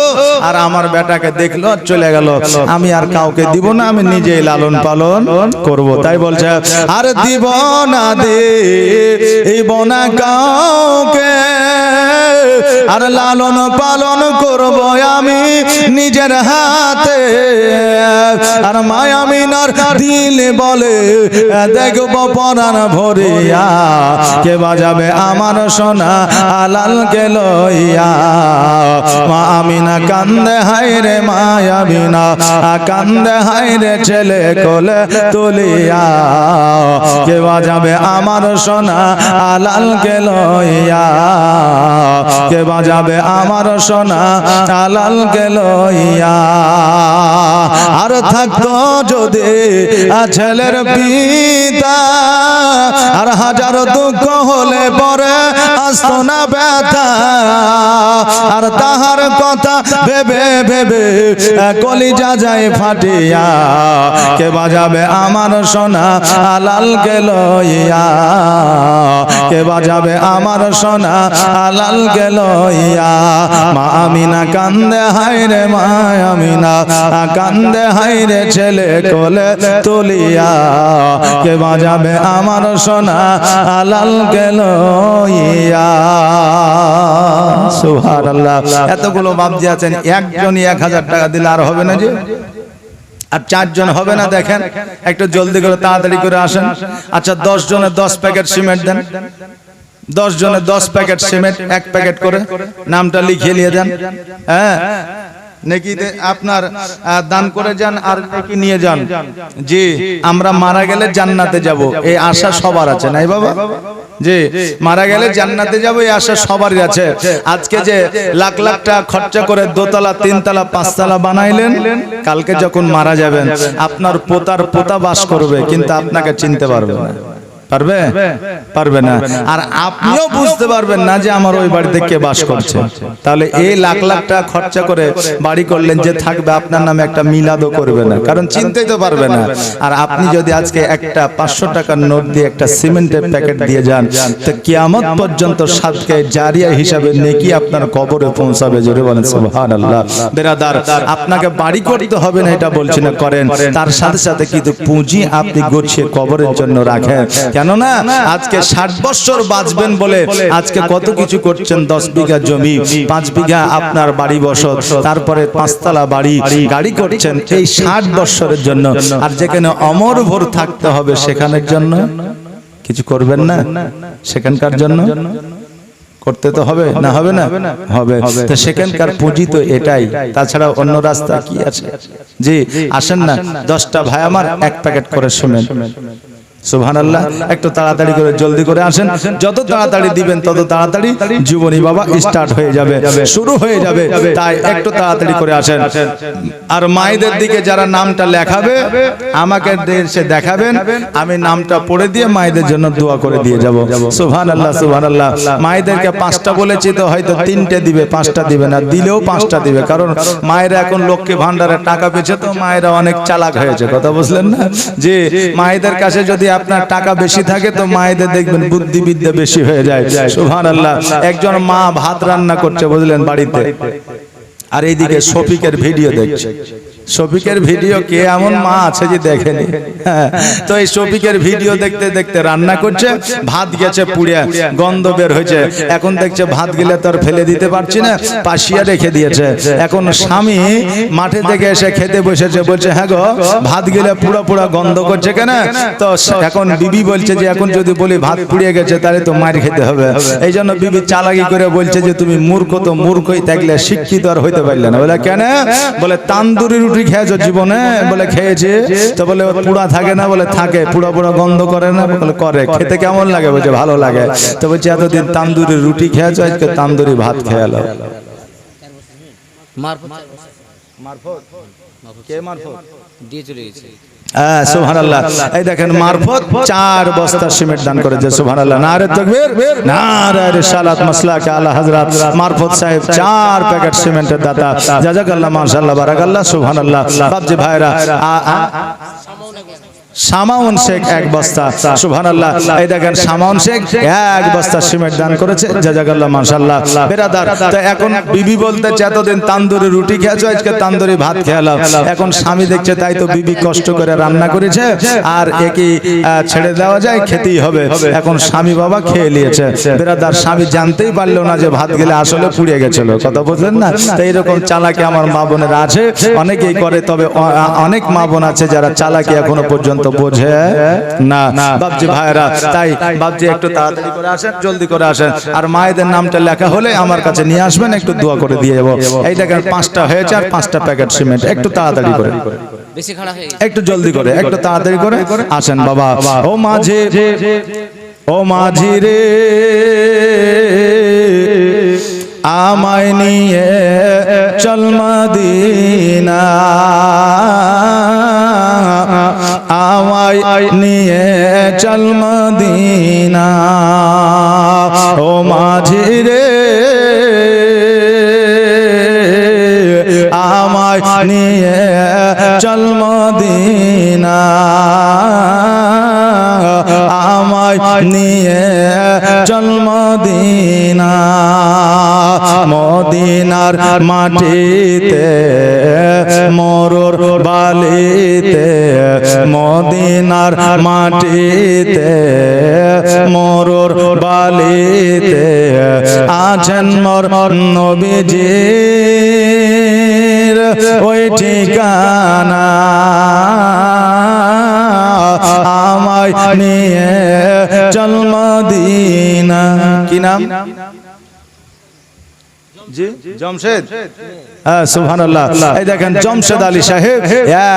আর আমার বেটাকে দেখলো আর চলে গেল আমি আর কাউকে দিব না আমি নিজেই লালন পালন করব তাই বলছে আর দিব না দিব না কাউকে আর লালন পালন করব আমি নিজের হাতে আর মা আমিনার দিল বলে দেখব পরাণ ভরিয়া কে বাজাবে আমার সোনা লালকে লইয়া মা আমিনা কান্দে হায়রে মা আমিনা কান্দে হায়রে ছেলে কোলে তুলিয়া কে বাজাবে আমার সোনা লালকে লইয়া কে বাজাবে আমার সোনা লালকে লইয়া আর থাকতো যদি ছেলের পিতা আর হাজার দুঃখ হলে পরে আসতো না ব্যথা আর তাহার কথা ভেবে ভেবে কলিজা যায় ফাটিয়া কে বাজাবে আমার সোনা লালকে লইয়া কে বাজাবে আমার সোনা লালকে লইয়া মা আমিনা কান্দে হায়রে মা আমিনা কান্দে হায়রে ছেলে কোলে তুলিয়া কে বাজাবে আমার সোনা লালকে লইয়া সুবহানাল্লাহ এতগুলো বাপজি আছেন একজনই 1000 টাকা দিলে আর হবে না যে আর 4 জন হবে না দেখেন একটু জলদি করে তাড়াতাড়ি করে আসেন আচ্ছা 10 জনে 10 প্যাকেট সিমেন্ট দেন 10 জনে 10 প্যাকেট সিমেন্ট 1 প্যাকেট করে নামটা লিখিয়ে নিয়ে দেন হ্যাঁ নেকিতে আপনার দান করে যান আর নেকি নিয়ে যান জি আমরা মারা গেলে জান্নাতে যাব এই আশা সবার আছে নাই বাবা জি মারা গেলে জান্নাতে যাব এই আশা সবারই আছে আজকে যে লাখ লাখ টাকা খরচা করে দোতলা তিনতলা পাঁচতলা বানাইলেন কালকে যখন মারা যাবেন আপনার পোতা বাস করবে কিন্তু আপনাকে চিনতে পারবে না পারবে পারবে না আর আপনিও বুঝতে পারবেন না যে আমার ওই বাড়িতে কে বাস করছে তাহলে এই লাখ লাখ টাকা খরচা করে বাড়ি করলেন যে থাকবে আপনার নামে একটা মিলাদও করবে না কারণ চিনতেই তো পারবে না আর আপনি যদি আজকে একটা 500 টাকার নোট দিয়ে একটা সিমেন্টের প্যাকেট দিয়ে যান তো কিয়ামত পর্যন্ত সাদকা জারিয়া হিসাবে নেকি আপনার কবরে পৌঁছাবে জোরে বলেন সুবহানাল্লাহ বেরাদার আপনাকে বাড়ি করতে হবে না এটা বলছি না করেন তার সাথে সাথে কিন্তু পুঁজি আপনি গুছিয়ে কবরের জন্য রাখেন কেননা আজকে 60 বছর বাঁচবেন বলে আজকে কত কিছু করছেন 10 বিঘা জমি 5 বিঘা আপনার বাড়ি বসত তারপরে 5 তলা বাড়ি গাড়ি করছেন এই 60 বছরের জন্য আর যেখানে অমর ভোর থাকতে হবে সেখানের জন্য কিছু করবেন না সেখানকার জন্য করতে তো হবে না হবে না হবে তো সেখানকার পুঁজি তো এটাই তাছাড়া অন্য রাস্তা কি আছে জি আসেন না 10টা ভাই আমার 1 প্যাকেট করে শুনেন সুবহানাল্লাহ একটু তাড়াতাড়ি করে জলদি করে আসেন যত তাড়াতাড়ি দিবেন তত তাড়াতাড়ি জীবনী বাবা স্টার্ট হয়ে যাবে শুরু হয়ে যাবে তাই একটু তাড়াতাড়ি করে আসেন আর মায়েদের দিকে যারা নামটা লেখাবে আমাকে এসে দেখাবেন আমি নামটা পড়ে দিয়ে মায়েদের জন্য দোয়া করে দিয়ে যাব সুবহানাল্লাহ সুবহানাল্লাহ মায়েদেরকে 5টা বলেছি তো হয়তো 3টে দিবে 5টা দিবে না দিলেও 5টা দিবে কারণ মায়েরা এখন লক্ষ্মী ভান্ডারের টাকা পেয়েছে তো মায়েরা অনেক চালাক হয়েছে কথা বুঝলেন না যে মায়েদের কাছে যদি আপনার টাকা বেশি থাকে তো মায়েদের দেখবেন বুদ্ধিবিদ্যা বেশি হয়ে যায় সুবহানাল্লাহ একজন মা ভাত রান্না করছে বুঝলেন বাড়িতে আর এইদিকে শফিকের ভিডিও দেখছে শফিকের ভিডিও কে এমন মা আছে যে দেখেনি? তো এই শফিকের ভিডিও দেখতে দেখতে রান্না করছে, ভাত গেছে পুড়ে, গন্ধ বের হয়েছে। এখন দেখছে ভাত গিলে তো আর ফেলে দিতে পারছি না, পাশিয়া রেখে দিয়েছে। এখন স্বামী মাঠে থেকে এসে খেতে বসেছে, বলছে হ্যাঁ গো ভাত গিলে পুরো পুরো গন্ধ করছে কেন? তো এখন বিবি বলছে যে এখন যদি বলি ভাত পুড়িয়ে গেছে তাহলে তো মার খেতে হবে। এই জন্য বিবি চালাকি করে বলছে যে তুমি মূর্খ, তো মূর্খই থাকলে শিক্ষিত আর হইতে পারলে না। বলে কেন? বলে তান্দুরি রুটি খেয়েছো জীবনে? বলে খেয়েছে। তো বলে পুড়া থাকে না? বলে থাকে। পুড়া পুড়া গন্ধ করে না? বলে করে। খেতে কেমন লাগে? বলছে ভালো লাগে। তো বলছে এতদিন তান্দুরি রুটি খেয়েছো, আজকে তান্দুরি ভাত খেয়ে এলো। সুবহানাল্লাহ। এই দেখেন মারফত 4 বস্তা সিমেন্ট দান করেছে। সুবহানাল্লাহ, নারে তাকবীর, নারে রিসালাত, মাসলাকে আলা হযরত মারফত সাহেব 4 প্যাকেট সিমেন্টের দাতা। জাযাকাল্লাহ, মাশাআল্লাহ, বারাকাল্লাহ। সুবহানাল্লাহ। বাপজি ভাইরা, সামাউন শেখ 1 বস্তা। সুবহানাল্লাহ। এই দেখেন সামাউন শেখ 1 বস্তা সিমেন্ট দান করেছে। জাযাকাল্লাহ, মাশাআল্লাহ। বেরাদার, তো এখন বিবি বলতেছে এতদিন তান্দুরি রুটি খেয়েছো, আজকে তান্দুরি ভাত খেলাম। এখন স্বামী দেখছে তাই তো বিবি কষ্ট করে রান্না করেছে, আর একই ছেড়ে দেওয়া যায়, খেতেই হবে। এখন স্বামী বাবা খেয়ে নিয়েছে। বেরাদার, স্বামী জানতেই পারলো না যে ভাত গেলে আসলে পুড়িয়ে গেছিল। কথা বুঝলেন না? তো এইরকম চালাকি আমার মা বোনেরা আছে, অনেকেই করে। তবে অনেক মা বোন আছে যারা চালাকি এখনো পর্যন্ত বোঝে না। বাপজি ভাইরা, তাই বাপজি একটু তাড়াতাড়ি করে আসেন, জলদি করে আসেন। আর মায়েদের নামটা লেখা হলে আমার কাছে নিয়ে আসবেন, একটু দোয়া করে দিয়ে যাবো। এই দেখেন 5টা হয়েছে, আর 5টা প্যাকেট সিমেন্ট। একটু তাড়াতাড়ি করে, একটু জলদি করে, একটু তাড়াতাড়ি করে আসেন বাবা। ও মাঝি, ও মাঝি রে, আমায় নিয়ে চল মদিনা, আমায় নিয়ে চল মদিনা। ও মাঝি রে, আমায় নিয়ে চল মদিনা, আমায় নিয়ে চল মদিনা। মদিনার মাটিতে মরুর বালিতে, মদিনার মাটিতে মরুর বালিতে আছেন মোর নবীজির ওই ঠিকানা, আমায় নিয়ে চল মদিনা। কি নাম? জি, জমশেদ। হ্যাঁ, সুবহানাল্লাহ। এই দেখেন জমশেদ আলী সাহেব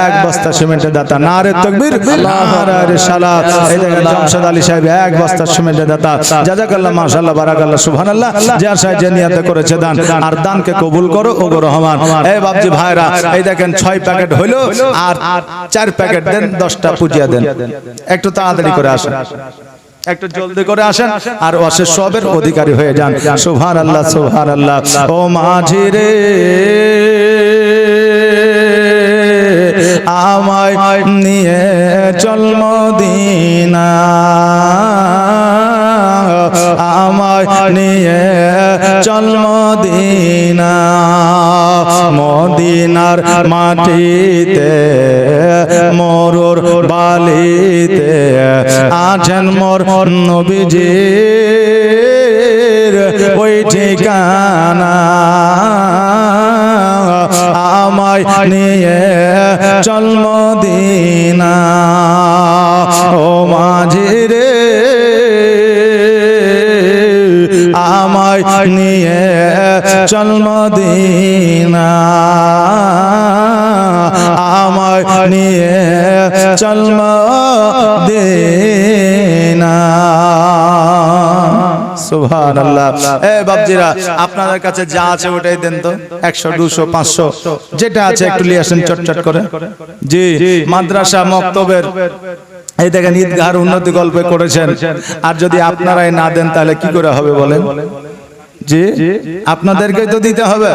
1 বস্তা সিমেন্টের দাতা। নারে তাকবীর, নারে রিসালাত। এই দেখেন জমশেদ আলী সাহেব 1 বস্তা সিমেন্টের দাতা। জাযাকাল্লাহ, মাশাআল্লাহ, বারাকাল্লাহ। সুবহানাল্লাহ। যে আশায় যে নিয়তে করেছে দান, আর দানকে কবুল করো ও গো রহমান। এই বাপজি ভাইরা, এই দেখেন 6 প্যাকেট হইলো, আর 4 প্যাকেট দেন, 10টা পুজিয়া দেন। একটু তাড়াতাড়ি করে আসেন, একটু জলদি করে আসেন, আর অশেষ সবের অধিকারী হয়ে যান। সুবহানাল্লাহ, সুবহানাল্লাহ। ও মাঝি রে, আমায় নিয়ে চল মদিনা, আমায় নিয়ে চল মদিনা। মদিনার মাটিতে মরুর বালিতে আছেন মোর নবীজির ওই ঠিকানা, আমায় নিয়ে চল মদিনা। ও মাঝি রে, আমায় নিয়ে চল মদিনা, আমায় নিয়ে চল মদিনা। সুবহানাল্লাহ। এই বাপজিরা, আপনাদের কাছে যা আছে ওটাই দেন তো। 100, 200, 500 যেটা আছে একটু নিয়ে আসেন চটচট করে। জি, মাদ্রাসা মক্তবের এই দেখেন ঈদগাহর উন্নতি গল্পে করেছেন, আর যদি আপনারাই না দেন তাহলে কি করে হবে বলেন? জি, আপনাদেরকে তো দিতে হবে,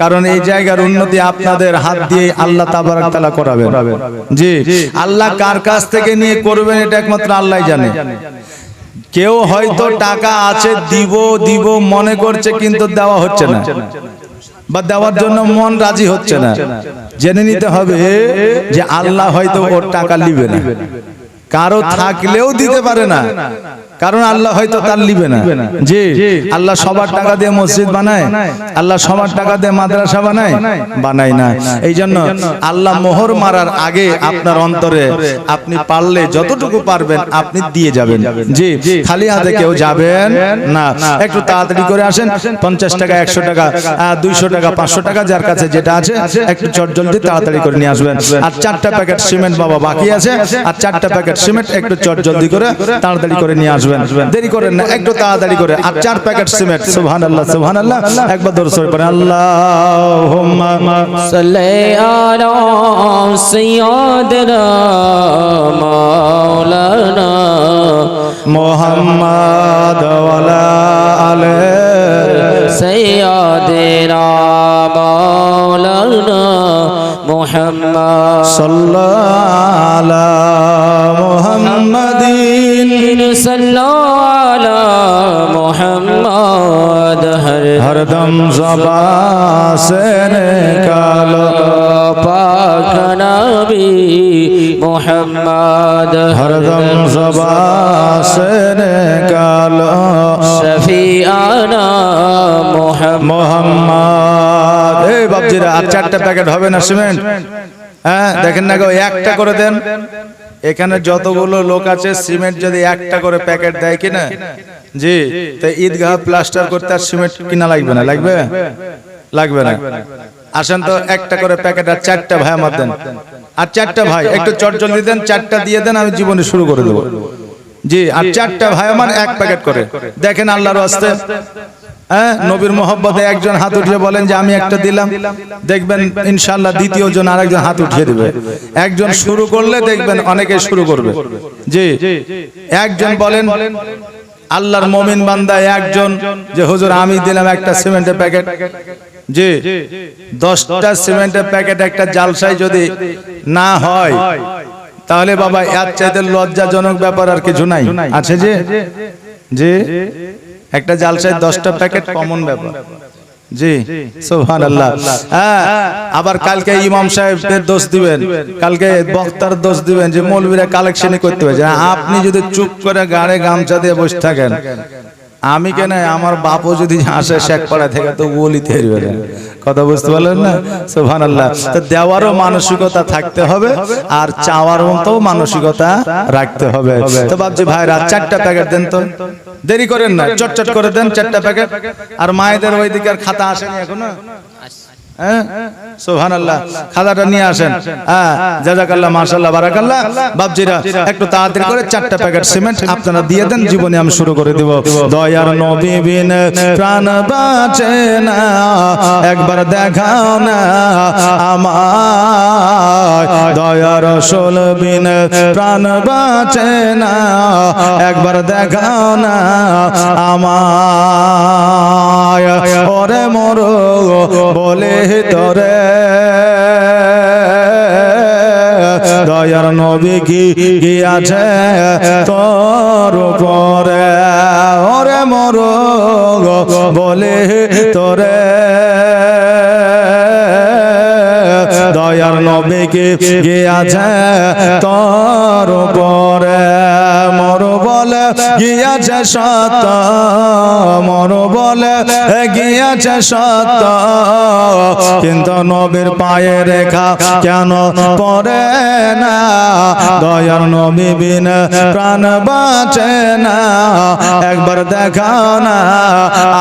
কারণ এই জায়গার উন্নতি আপনাদের হাত দিয়ে আল্লাহ তাবারক তাআলা করাবেন। জি, আল্লাহ কার কাছ থেকে নিয়ে করবেন এটা একমাত্র আল্লাহই জানে। কেউ হয়তো টাকা আছে দিব দিব মনে করছে, কিন্তু দেওয়া হচ্ছে না। বা দেওয়ার জন্য মন রাজি হচ্ছে না, জেনে নিতে হবে যে আল্লাহ হয়তো ওর টাকা নিবে না, কারো থাকলেও দিতে পারে না, কারণ আল্লাহ হয়তো তার নিবে না। জি, আল্লাহ সবার টাকা দিয়ে মসজিদ বানায়, আল্লাহ সবার টাকা দিয়ে মাদ্রাসা বানায় না। এই জন্য আল্লাহ মোহর মারার আগে আপনার অন্তরে আপনি পারলে যতটুকু পারবেন আপনি দিয়ে যাবেন। জি, খালি হাতে কেউ যাবেন না। একটু তাড়াতাড়ি করে আসেন, 50 টাকা, 100 টাকা, 200 টাকা, 500 টাকা, যার কাছে যেটা আছে একটু চটজলদি তাড়াতাড়ি করে নিয়ে আসবেন। আর 4টা প্যাকেট সিমেন্ট বাবা বাকি আছে, আর 4টা প্যাকেট সিমেন্ট একটু চটজলদি করে তাড়াতাড়ি করে নিয়ে আসবেন। দেরি করেন না, একটু তাড়াতাড়ি করে। আর 4 প্যাকেট সিমেন্ট। সুবহানাল্লাহ, সুবহানাল্লাহ, একবার দরুদ শরীফ পড়েন। আল্লাহুম্মা সাল্লি আলা সাইয়্যিদিনা মাওলানা মুহাম্মাদ ওয়া আলা আলি সাইয়্যিদিনা মাওলানা মুহাম্মদ সাল্লাল্লাহু আলা মুহাম্মাদিন সাল্লাল্লাহু আলা মুহাম্মদ हरदम ज़बां से निकालो पाक नबी मुहम्मद हरदम ज़बां से निकालो शफीआना मोहम्मद। ए बाबजीरा আর 4টা প্যাকেট হবে না সিমেন্ট? হ্যাঁ, দেখেন না গো, একটা করে দেন। এখানে যতগুলো লোক আছে সিমেন্ট যদি একটা করে প্যাকেট দেয় কিনা, জি, তো ঈদগাহ প্লাস্টার করতে আর সিমেন্ট কিনা লাগবে না? লাগবে? লাগবে না। আসেন তো, একটা করে প্যাকেট আর 4টা ভাই আমার দেন। আর 4টা ভাই একটু চটজলদি দেন, 4টা দিয়ে দেন, আমি জীবনে শুরু করে দেবো। জি, আর 4টা ভাই আমার 1 প্যাকেট করে। দেখেন আল্লাহর ওয়াস্তে, হ্যাঁ, নবীর মোহব্বতে একজন হাত উঠিয়ে বলেন যে আমি একটা দিলাম, দেখবেন ইনশাআল্লাহ দ্বিতীয় জন আরেকজন হাত উঠিয়ে দিবে। একজন শুরু করলে দেখবেন অনেকে শুরু করবে। জি, একজন বলেন আল্লাহর মুমিন বান্দা একজন যে হুজুর আমি দিলাম একটা সিমেন্টের প্যাকেট। জি, 10টা সিমেন্টের প্যাকেট একটা জালসায় যদি না হয় তাহলে বাবা এর চাইতে লজ্জাজনক ব্যাপার আর কিছু নাই, আছে? যে জি, একটা জালসায় 10টা প্যাকেট কমন ব্যাপার। জি, সুবহানাল্লাহ। হ্যাঁ, আবার কালকে ইমাম সাহেবদের দোষ দিবেন, কালকে বক্তার দোষ দিবেন যে মৌলবীরা কালেকশনই করতে পারছে। আপনি যদি চুপ করে গাড়ে গামছা দিয়ে বসে থাকেন, আমি কেন, আমার বাপও যদি আসে শেখপাড়া থেকে তো বলিতে পারবে না। কথা বুঝতে পারলেন না? সুবহানাল্লাহ। তো দেওয়ারও মানসিকতা থাকতে হবে আর চাওয়ার মতো মানসিকতা রাখতে হবে। তো বাবজি ভাইরা 4টা প্যাকেট দেন তো, দেরি করেন না, চটচট করে দেন 4টা প্যাকেট। আর মায়েদের ওইদিকে আর খাতা আসেনি এখনো? হ্যাঁ, সুবহানাল্লাহ, খাতাটা নিয়ে আসেন। হ্যাঁ, জাযাকাল্লাহ, মাশাআল্লাহ, বারাকাল্লাহ। বাবজিরা একটু তাড়াতাড়ি করে 4টা প্যাকেট সিমেন্ট আপনারা দিয়ে দেন, জীবনে আমি শুরু করে দেব। দয়ার নবী বিন প্রাণ বাঁচে না, একবার দেখাও না আমায়। দয়ার রাসূল বিন প্রাণ বাঁচে না, একবার দেখাও না আমায়। ওরে মরো বলে তোরে দয়ার নবী কি গিয়াছে তোর উপরে, ওরে মরো বলে তোরে দয়ার নবী কি গিয়াছে তোর উপরে। মর বলে গিয়াছে সত্য, মর বলে গিয়াছে সত্য, কিন্তু নবীর পায়ে রেখা কেন পড়ে না? দয়ার নবী বিন প্রাণ বাঁচে না, একবার দেখাও না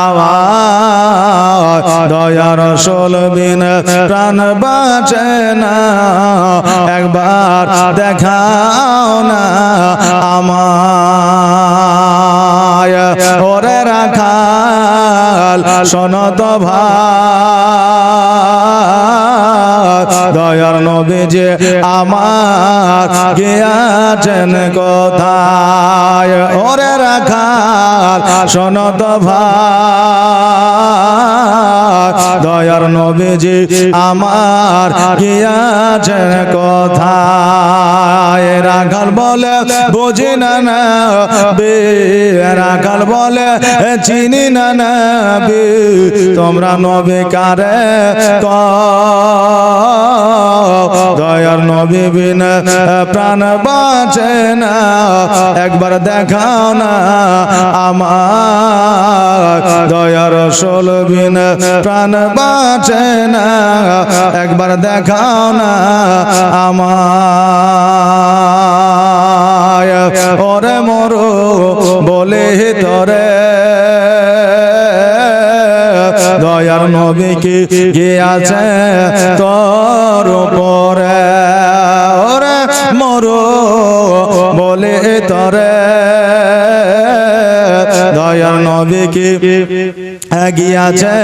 আমার। দয়ার রাসূল বিন প্রাণ বাঁচে না, একবার দেখাও না আমায়। ওরে রাখাল শোনো তো ভাই, দয়ার নবী যে আমার গিয়াছেন কোথায়? ওরে রাখাল শোনো তো ভাই, দয়ার নবীজি আমার গিয়াছে কোথায় রাখাল বলে বুঝি না নবী রাখাল বলে চিনি না নবী তোমরা নবী কারে দয়ার নবী বিন প্রাণ বাঁচে না একবার দেখাও না আমার দয়ার রাসূল বিন প্রাণ বাঁচে না একবার দেখাও না আমার ওরে মরো বলে তোরে দয়ার নবী কি গিয়াছে তোর উপরে ওরে মরো বলে তোরে দয়ার নবী কি গিয়াছে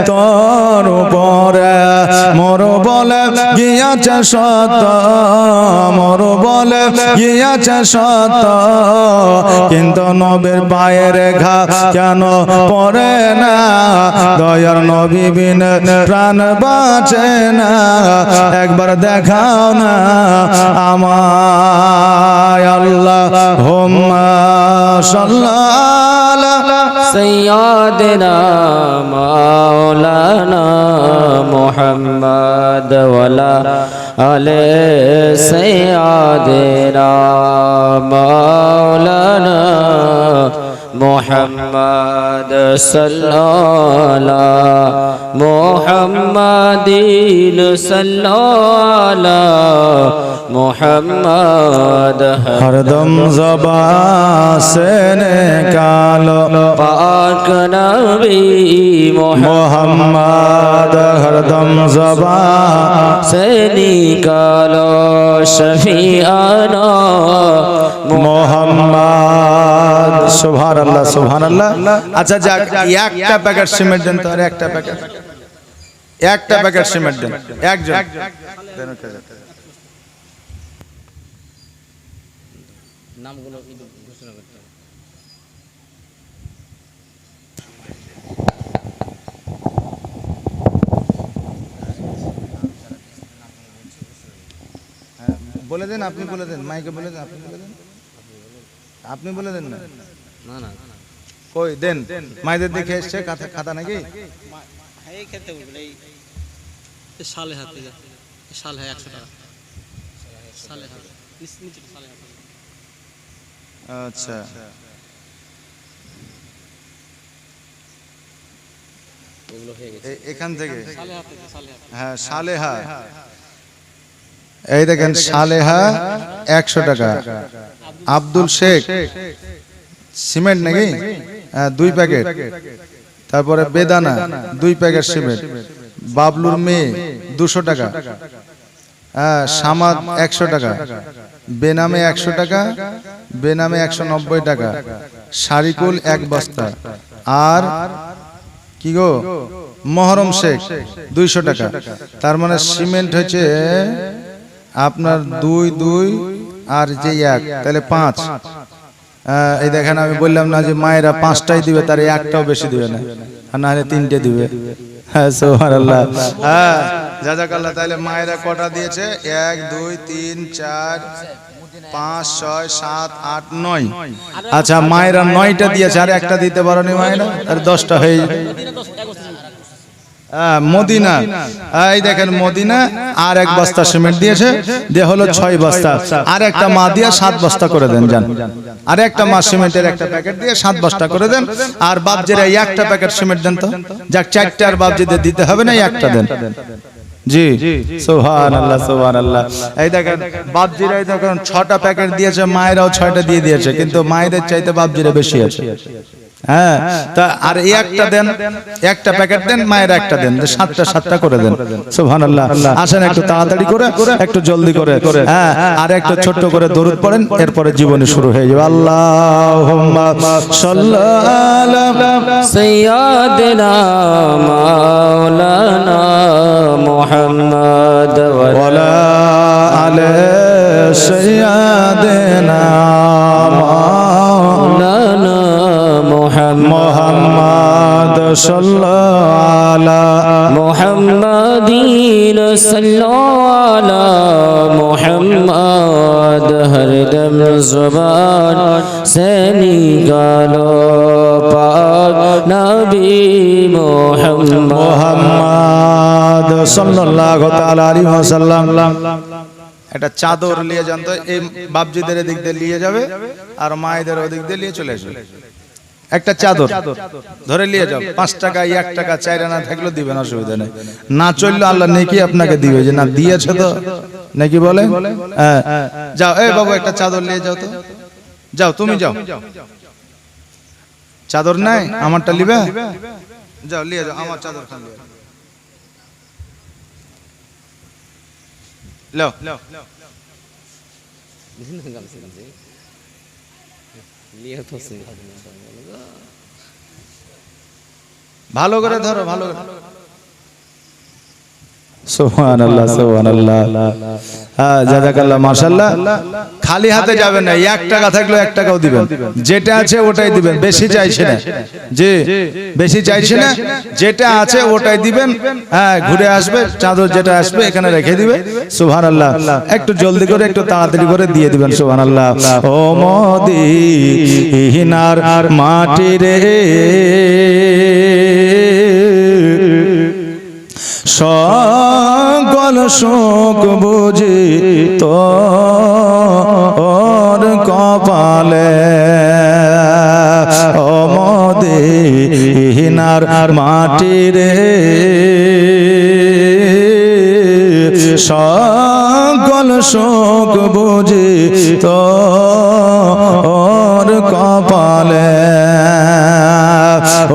তোর উপরে মরো বলে গিয়াছে সত্য মরো বলে গিয়াছে সত্য কিন্তু নবীর পায়ের ঘা কেন পড়ে না দয়ার নবী বিন প্রাণ বাঁচে না একবার দেখাও না আমায় আল্লাহুম্মা সাল্লাল্লাহু سيدنا مولانا محمد ولا على سيدنا مولانا محمد صلى الله محمد صلى الله محمد हरदम ज़बान से निकालो पाक नबी मोहम्मद हरदम ज़बान से निकालो शफीआना मोहम्मद सुभान अल्लाह अच्छा যাক একটা প্যাকেট সিমেন্ট দেন তো আর একটা প্যাকেট সিমেন্ট দেন একজন নামগুলো ঘোষণা করতে হবে। বলে দেন আপনি বলে দেন মাইকে বলে দেন আপনি বলে দেন না না কই দেন মাইদের দেখে এসছে খাতা নাকি এই খেতে বলবে এই সালে হাতে সালে 100 টাকা সালে হাতে নিচে সালে হাতে আচ্ছা এগুলো হয়ে গেছে এখান থেকে সালে হাতে হ্যাঁ সালেহা এই দেখেন সালেহা 100 টাকা আব্দুল শেখ সিমেন্ট নাকি হ্যাঁ 2 প্যাকেট তারপরে বেদানা 2 প্যাকেট সিমেন্ট বাবলুর মেয়ে 200 টাকা হ্যাঁ সামাদ 100 টাকা বেনামে 100 টাকা বেনামে 190 টাকা শারিকুল 1 বস্তা আর কি গো মহরম শেখ 200 টাকা তার মানে সিমেন্ট হচ্ছে আপনার 2 আর যে 1 তাহলে 5 এই দেখেন আমি বললাম না যে মায়েরা 5টাই দিবে তার একটাও বেশি দিবে না আর না হলে 3টে দিবে হ্যাঁ সুবহানাল্লাহ হ্যাঁ জাযাকাল্লাহ তাহলে মায়েরা কটা দিয়েছে 1 2 3 4 5 6 7 8 9 আচ্ছা মায়েরা 9টা দিয়েছে আর একটা দিতে পারোনি মায়েরা আর 10টা হয়ে মদিনা এই দেখেন মদিনা আর 1 বস্তা সিমেন্ট দিয়েছে দিয়ে হলো 6 বস্তা আর একটা মা দিয়ে 7 বস্তা করে দেন জান আর একটা মা সিমেন্টের একটা প্যাকেট দিয়ে 7 বস্তা করে দেন আর বাপজিরা একটা প্যাকেট সিমেন্ট দেন তো যাক 4টা আর বাপজিদের দিতে হবে না একটা দেন জি সুবহানাল্লাহ এই দেখেন বাপজিরা এই দেখেন 6টা প্যাকেট দিয়েছে মায়েরাও 6টা দিয়ে দিয়েছে কিন্তু মায়েদের চাইতে বাপজিরা বেশি আছে হ্যাঁ তা আর একটা দেন একটা প্যাকেট দেন মায়ের একটা দেন 7টা করে দেন সুবহানাল্লাহ আসেন একটু তাড়াতাড়ি করে একটু জলদি করে হ্যাঁ আর একটু ছোট্ট করে দরুদ পড়েন এরপরে জীবনী শুরু হয়ে যাবে আল্লাহুম্মা সাল্লাল্লাহু سيدنا مولانا محمد ওয়ালা আলে সাইয়্যিদিনা مولانا محمد মোহাম্মদ সাল্লাল্লাহু আলা मुहम्मदीन सल्लल्लाहु अला मुहम्मद हरदम ज़ुबान से निकालो पाक नबी मुहम्मद মুহাম্মদ সাল্লাল্লাহু তাআলা আলাইহি ওয়াসাল্লাম। একটা চাদর নিয়ে যান তো, এই বাপজিদের দিক দিয়ে নিয়ে যাবে আর মায়েদের ওদিক দিয়ে নিয়ে চলে আসবে। একটা চাদর ধরে নিয়ে যাও, 5 টাকা 1 টাকা 4 আনা থাকলেও দিবেন, অসুবিধা নেই। না চললে আল্লাহ নেকি আপনাকে দিবে, যে না দিয়েছে তো নাকি বলে। হ্যাঁ যাও, এই বাবু একটা চাদর নিয়ে যাও তো, যাও তুমি যাও। চাদর নাই আমারটা নিবে, যাও নিয়ে যাও, আমার চাদর খান লো। लिए तो से ভালো করে ধরো, ভালো করে। সুবহানাল্লাহ সুবহানাল্লাহ। হ্যাঁ জাযাকাল্লাহ মাশাআল্লাহ। খালি হাতে যাবেন না, 1 টাকা থাকলে 1 টাকাও দিবেন, যেটা আছে ওটাই দিবেন, বেশি চাইছে না। জি বেশি চাইছে না, যেটা আছে ওটাই দিবেন। হ্যাঁ ঘুরে আসবে, চাদর যেটা আসবে এখানে রেখে দিবে। সুবহানাল্লাহ। একটু জলদি করে, একটু তাড়াতাড়ি করে দিয়ে দিবেন। সুবহানাল্লাহ। ও মদিনার মাটি রে, সকল শোক বুঝি তোর কপালে, ও মদিনার মাটি রে, সকল শোক বুঝি তোর কপালে,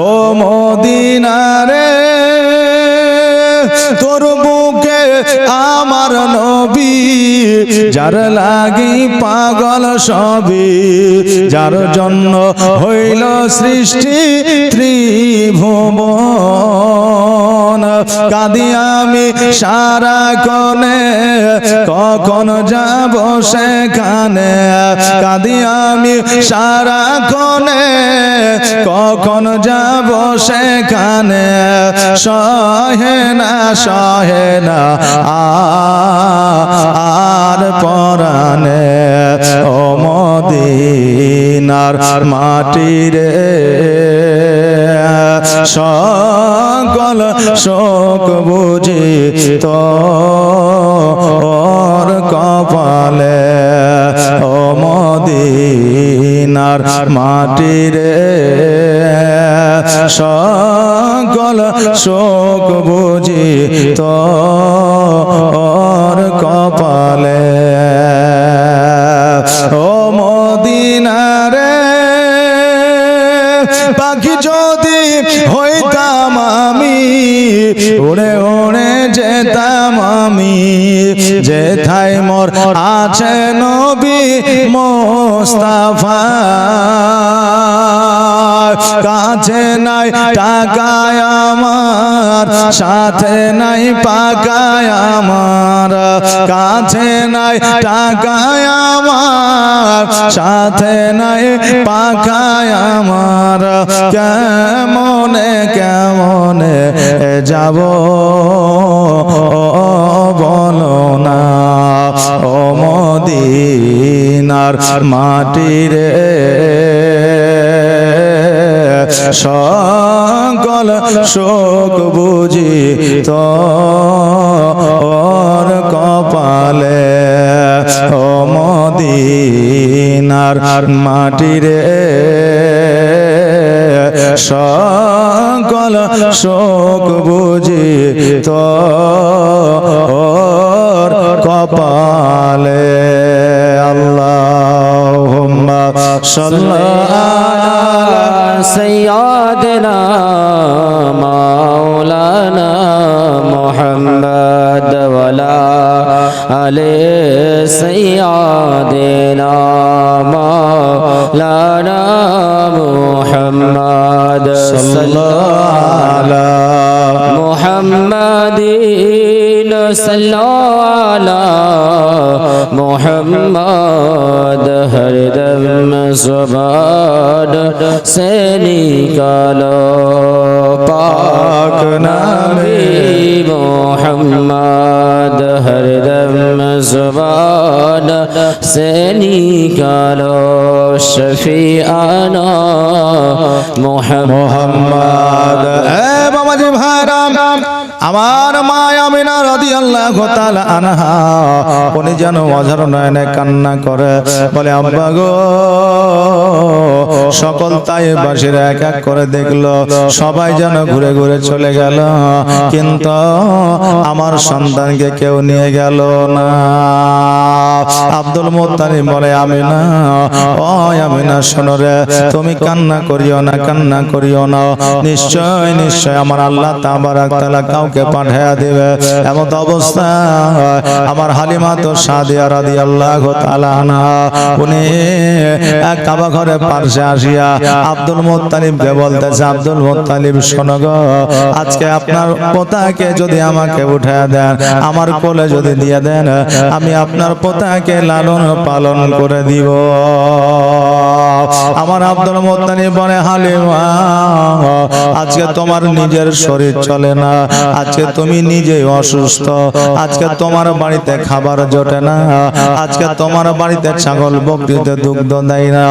ও মদিনারে তোর বুকে আমার নবী, যার লাগি পাগল সবই, যার জন্য হইল সৃষ্টি ত্রিভুবন। কাঁদি আমি সারা কনে, কখন যাব সেখানে, কাঁদি আমি সারা কনে, কখন যাব সেখানে, সহে না সহে না আর পরানে, ও মদিনার মাটি রে, সকল শোক বুঝি তোর কপালে, ও মদিনার মাটি রে, সকল শোক বুঝি তোর কপালে, ও মদিনারে পাখি যদি হইতাম আমি, উড়ে উড়ে যেতাম আমি, যেথায় মোর আছে নবী মুস্তাফা। কাছে নাই টাকায় আমার, সাথে নাই পাকায় আমার, কাছে নাই টাকায় আমার, সাথে নাই পাকায় আমার, কেমনে কেমনে যাব বলো না, ও মদিনার মাটি রে, সকল শোক বুঝি তোর কপালে, ও মদিনার মাটি রে, সকল শোক বুঝি তোর কপালে। আল্লাহুম্মা সাল্লি सैयदना मौलाना मुहम्मद वला अले सैयदना मौलाना मुहम्मद सल्लल्लाहु मुहम्मदीन सल्लल्लाहु मुहम्मद हरदम ज़ुबान से निकालो से निकालो शफीआना মোহাম্মদ। এ বাবাজি ভাইরাম, আমার মা আমিনা রাদিয়াল্লাহু তাআলা আনহা উনি যেন অঝর নয়নে কান্না করে বলে, আব্বা গো, সকল তাইবাসীরা এক এক করে দেখলো, সবাই যেন ঘুরে ঘুরে চলে গেল, কিন্তু আমার সন্তানকে কেউ নিয়ে গেল না। আব্দুল মুত্তালিব বলে, আমিনা, ও আমিনা শোনো রে, তুমি কান্না করিও না, কান্না করিও না, নিশ্চয় নিশ্চয় আমার আল্লাহ তাবারক তাআলা কাউকে পাঠিয়ে দিবে। এমন অবস্থা আমার হালিমা তো সাদিয়া রাদিয়াল্লাহু তাআলা আনহা উনি কাবা ঘরে পাশে আসিয়া আব্দুল মুত্তালিবকে বলতেছে, আব্দুল মুত্তালিব শোনো গো, আজকে আপনার পোতাকে যদি আমাকে উঠায় দেন, আমার কোলে যদি দিয়ে দেন, আমি আপনার পোতাকে লালন পালন করে দিব। আমার আব্দুল মুত্তালিব বলে, হালিমা, আজকে তোমার নিজের শরীর চলে না, আজকে তুমি নিজেই অসুস্থ, আজকে তোমার বাড়িতে খাবার জোটে না, আজকে তোমার বাড়িতে ছাগল বকরিতে দুগ্ধ দেয় না,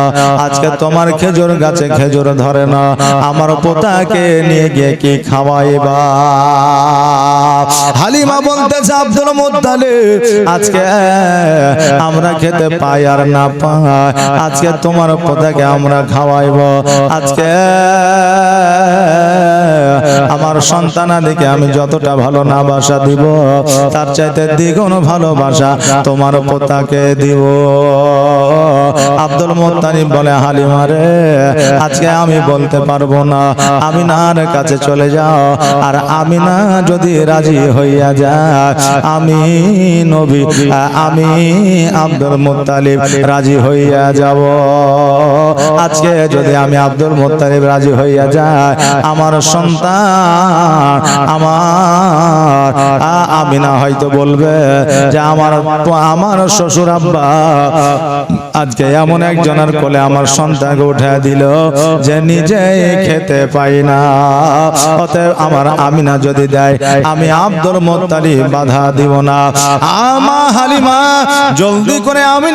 আজকে তোমার খেজুর গাছে খেজুর ধরে না, আমার পোতাকে নিয়ে গিয়ে কি খাওয়াইবা? হালিমা বলতেছে, আব্দুল মুত্তালিব, আজকে আমরা খেতে পাই আর না পাই, আজকে তোমার পোতাকে আমরা খাওয়াইব, আজকে আমার সন্তানাদিকে আমি যতটা ভালো না বাসা দিব, তার চাইতে দ্বিগুণ ভালোবাসা তোমার পোতাকে দিব। আব্দুল মুত্তালিব বলে, হালিমা রে, আজকে আমি বলতে পারবো না, আমিনার কাছে চলে যাও, আর আমিনা যদি রাজি হইয়া যায়, আমি নবী, আমি আব্দুল মুত্তালিব রাজি হইয়া যাব। আজকে যদি আমি আব্দুল মুত্তালিব রাজি হইয়া যায়, আমার সন্তান, আমার আমিনা হয়তো বলবে যে আমার শ্বশুর আব্বা আজকে এমন একজনের কোলে আমার সন্তানকে উঠে দিল যে নিজেই খেতে পাই না। অতএব আমার আমিনা যদি দেয়, আমি আব্দুল মুত্তালিব বাধা দিব না। আমা হালিমা জলদি করে আমি